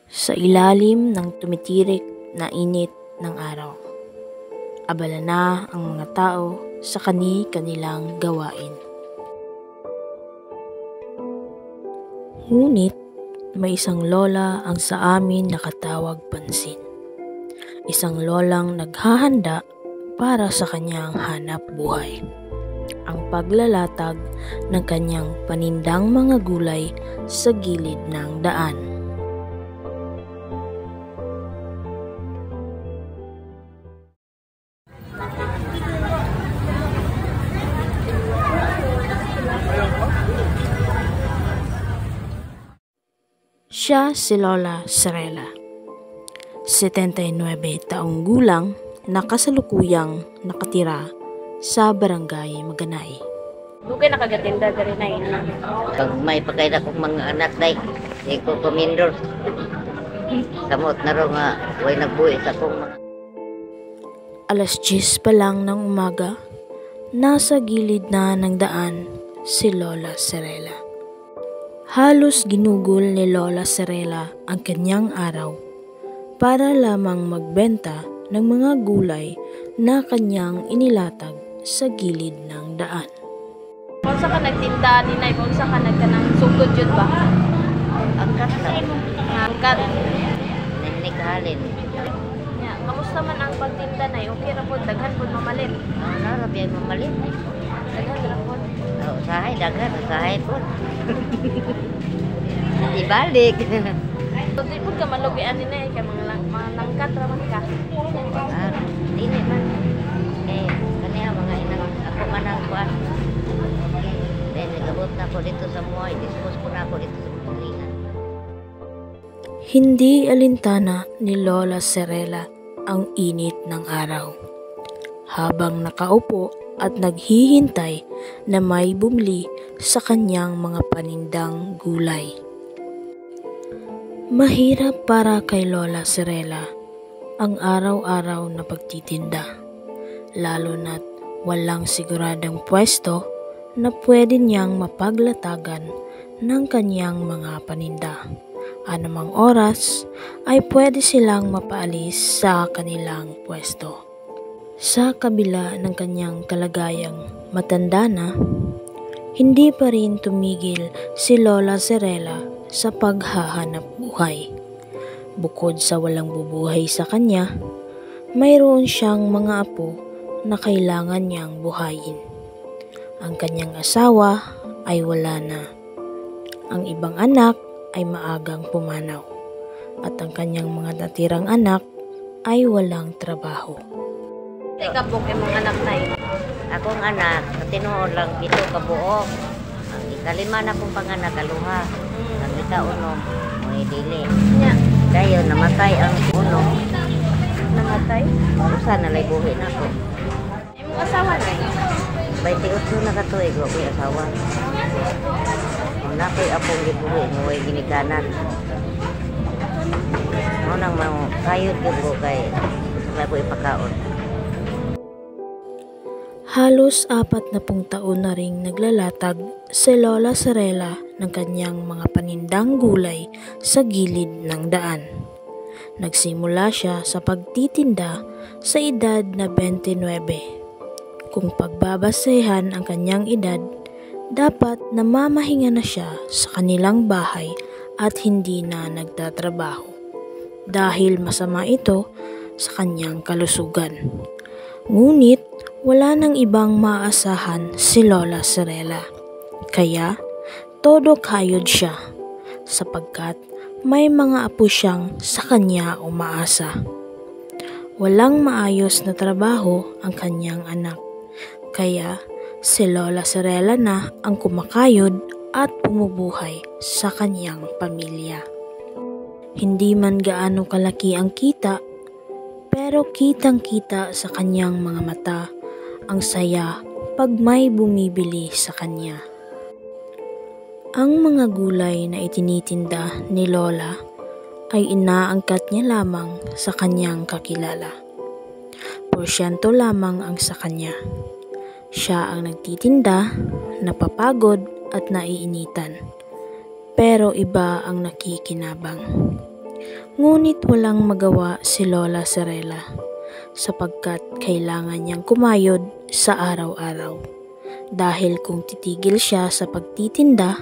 Sa ilalim ng tumitirik na init ng araw, abala na ang mga tao sa kani-kanilang gawain. Ngunit may isang lola ang sa amin nakatawag pansin. Isang lolang naghahanda para sa kanyang hanap buhay. Ang paglalatag ng kanyang panindang mga gulay sa gilid ng daan. Siya si Lola Serela, 79 taong gulang na kasalukuyang nakatira sa Barangay Maganay. Dugay nakagatinda diri nay. Pag may pagkain akong mga anak day, di ko kumindor. Samot na ro nga, way nagbuhi sa akong mga... Alas 10 pa lang ng umaga, nasa gilid na ng daan si Lola Serela. Halos ginugol ni Lola Serela ang kanyang araw para lamang magbenta ng mga gulay na kanyang inilatag sa gilid ng daan. Kung sa ka nagtinda ni nay, kung sa ka nagkanang sugod jud ba? Angkat lang, Angkat. naghalin. Ya, kamusta man ang pagtinda nay? Okay ra pod, daghan pod mamalit. Narap yan mamalit. Daghan ra pod. Usahay, dagan, usahay po. Ibalik. So di pod ka malugian ni nay kay mga nangkat ra man ka. Dili man. Kaniya mga inang ako manang kuan. Then nagabot na ko dito sa muay, dispose ko na ako dito sa paglingan. Hindi alintana ni Lola Serela ang init ng araw. Habang nakaupo at naghihintay na may bumili sa kanyang mga panindang gulay. Mahirap para kay Lola Serela ang araw-araw na pagtitinda, lalo na't walang siguradong pwesto na pwede niyang mapaglatagan ng kanyang mga paninda. Anumang oras ay pwede silang mapaalis sa kanilang pwesto. Sa kabila ng kanyang kalagayang matanda na, hindi pa rin tumigil si Lola Serela sa paghahanap buhay. Bukod sa walang bubuhay sa kanya, mayroon siyang mga apo na kailangan niyang buhayin. Ang kanyang asawa ay wala na. Ang ibang anak ay maagang pumanaw. At ang kanyang mga natirang anak ay walang trabaho. Teka po kay mga anak nay. Akong anak, tinuod lang ito kabuok. Ang ikalima na kong panganak, kaluha. Ang ikaunom, may dili. Nya, Dayo, namatay ang uno. namatay. Usa na lay buhi na ko. Imong asawa nay. 28 na katuig, wa ko'y asawa. Ang nako'y apong gibuhi, nguway ginikanan. Mo nang mga kayod ko kay sa ko ipakaon. Halos 40 taon na ring naglalatag si Lola Serela ng kanyang mga panindang gulay sa gilid ng daan. Nagsimula siya sa pagtitinda sa edad na 29. Kung pagbabasehan ang kanyang edad, dapat namamahinga na siya sa kanilang bahay at hindi na nagtatrabaho dahil masama ito sa kanyang kalusugan. Ngunit wala nang ibang maasahan si Lola Serela, kaya todo kayod siya sapagkat may mga apo siyang sa kanya umaasa. Walang maayos na trabaho ang kanyang anak, kaya si Lola Serela na ang kumakayod at bumubuhay sa kanyang pamilya. Hindi man gaano kalaki ang kita, pero kitang-kita sa kanyang mga mata ang saya pag may bumibili sa kanya. Ang mga gulay na itinitinda ni Lola ay inaangkat niya lamang sa kanyang kakilala. Porsyento lamang ang sa kanya. Siya ang nagtitinda, napapagod at naiinitan. Pero iba ang nakikinabang. Ngunit walang magawa si Lola Serela sapagkat kailangan niyang kumayod sa araw-araw. Dahil kung titigil siya sa pagtitinda,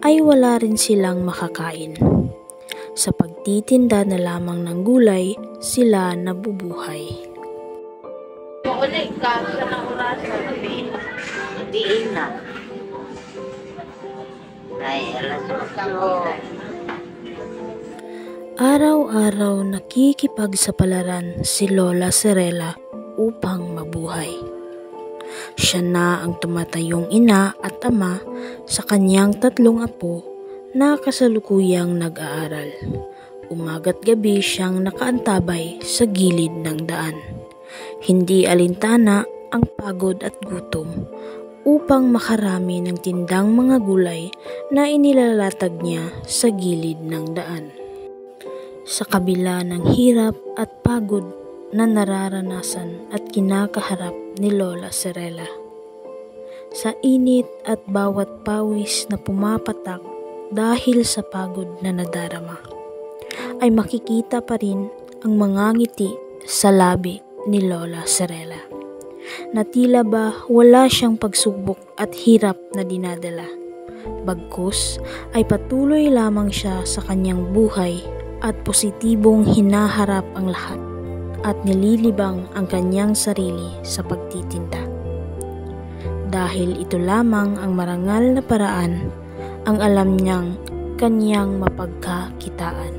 ay wala rin silang makakain. Sa pagtitinda na lamang ng gulay, sila nabubuhay. Uli ka sa nang oras sa Diin na. Ay, alas 8. Araw-araw nakikipagsapalaran si Lola Serela upang mabuhay. Siya na ang tumatayong ina at ama sa kanyang 3 apo na kasalukuyang nag-aaral. Umaga't gabi siyang nakaantabay sa gilid ng daan. Hindi alintana ang pagod at gutom upang makarami ng tindang mga gulay na inilalatag niya sa gilid ng daan. Sa kabila ng hirap at pagod na nararanasan at kinakaharap ni Lola Serela, sa init at bawat pawis na pumapatak dahil sa pagod na nadarama, ay makikita pa rin ang mga ngiti sa labi ni Lola Serela, na tila ba wala siyang pagsubok at hirap na dinadala. Bagkus ay patuloy lamang siya sa kanyang buhay at positibong hinaharap ang lahat at nililibang ang kanyang sarili sa pagtitinda. Dahil ito lamang ang marangal na paraan ang alam niyang kanyang mapagkakitaan.